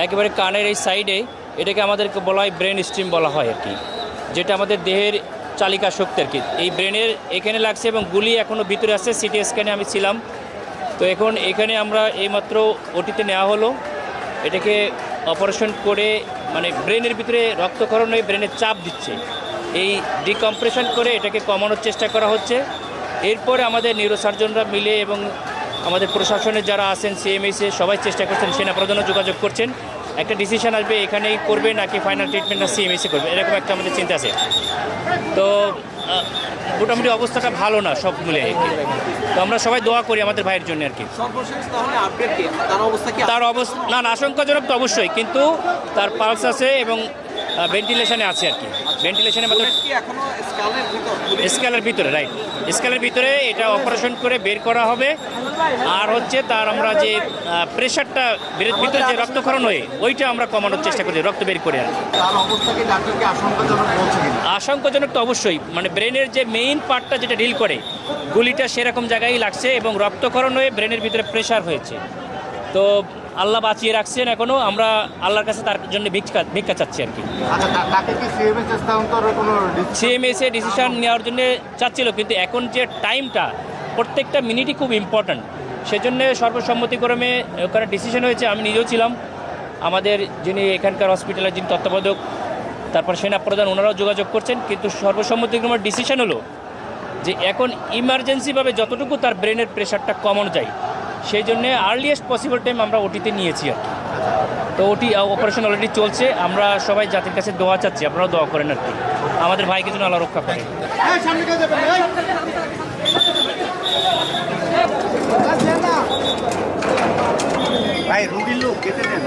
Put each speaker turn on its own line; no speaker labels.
একেবারে কানের এই সাইডে, এটাকে আমাদেরকে বলা হয় ব্রেন স্ট্রিম বলা হয় আর কি, যেটা আমাদের দেহের চালিকা শক্তি আর কি। এই ব্রেনের এখানে লাগছে এবং গুলি এখনও ভিতরে আসছে। সিটি স্ক্যানে আমি ছিলাম, তো এখন এখানে আমরা এইমাত্র ওটিতে নেওয়া হলো। এটাকে অপারেশন করে মানে ব্রেনের ভিতরে রক্তক্ষরণ হয়ে ব্রেনের চাপ দিচ্ছে, এই ডিকম্প্রেশন করে এটাকে কমানোর চেষ্টা করা হচ্ছে। এরপরে আমাদের নিউরোসার্জনরা মিলে এবং আমাদের প্রশাসনের যারা আছেন সিএমএসে সবাই চেষ্টা করছেন, সেনাপ্রধানও যোগাযোগ করছেন। একটা ডিসিশন আসবে এখানেই করবে নাকি ফাইনাল ট্রিটমেন্টটা সিএমএসে করবে, এরকম একটা আমাদের চিন্তা আছে। তো মোটামুটি অবস্থাটা ভালো না সব মিলে, তো আমরা সবাই দোয়া করি আমাদের ভাইয়ের জন্য আর কি। তার অবস্থা না আশঙ্কাজনক তো অবশ্যই, কিন্তু তার পালস আছে এবং ভেন্টিলেশনে আছে আর কি। ভেন্টিলেশনের মধ্যে স্কেলের ভিতরে, রাইট, স্কেলের ভিতরে এটা অপারেশন করে বের করা হবে। আর হচ্ছে তার আমরা যে প্রেশারটা ভিতরে যে রক্তক্ষরণ হয়ে ওইটা আমরা কমানোর চেষ্টা করি, রক্ত বের করে আর কি। আশঙ্কাজনক তো অবশ্যই, মানে ব্রেনের যে মেইন পার্টটা যেটা ডিল করে গুলিটা সেরকম জায়গায় লাগছে এবং রক্তক্ষরণ হয়ে ব্রেনের ভিতরে প্রেশার হয়েছে। তো আল্লাহ বাঁচিয়ে রাখছেন এখনও, আমরা আল্লাহর কাছে তার জন্য ভিক্ষা চাচ্ছি আর কি। সিএমএসে ডিসিশন নেওয়ার জন্য চাচ্ছিল, কিন্তু এখন যে টাইমটা প্রত্যেকটা মিনিটই খুব ইম্পর্ট্যান্ট, সেজন্য সর্বসম্মতিক্রমে ওখানে ডিসিশন হয়েছে। আমি নিজেও ছিলাম, আমাদের যিনি এখানকার হসপিটালের যিনি তত্ত্বাবধায়ক, তারপর সেনাপ্রধান, ওনারাও যোগাযোগ করছেন, কিন্তু সর্বসম্মতিক্রমে ডিসিশন হলো যে এখন ইমার্জেন্সিভাবে যতটুকু তার ব্রেনের প্রেশারটা কমানো যায় সেই জন্যে আর্লিয়েস্ট পসিবল টাইম আমরা ওটিতে নিয়েছি আর কি। তো ওটি অপারেশন অলরেডি চলছে। আমরা সবাই জাতির কাছে দোয়া চাচ্ছি, আপনারাও দোয়া করেন আর কি, আমাদের ভাইকে যেন আল্লাহ রক্ষা করেন।
ভাই রুগীর লোক কেটে দেন।